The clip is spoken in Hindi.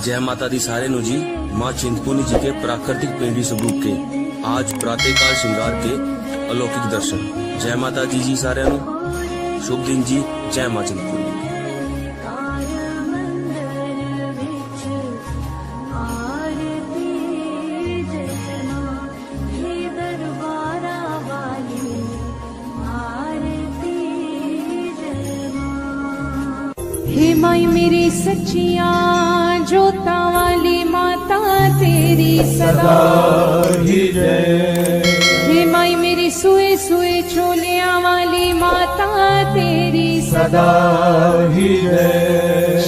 जय माता दी सारे नु जी। माँ चिंतपूर्णी जी के प्राकृतिक पेंडी स्वरूप के आज प्रातःकाल श्रृंगार के अलौकिक दर्शन। जय माता दी जी सारे नु, शुभ दिन जी। जय माँ चिंतपूर्णी। हे माई मेरी सच्चिया जोता वाली माता तेरी सदा ही जय। हे माई मेरी सुए सुए छोलिया वाली माता तेरी सदा ही जय।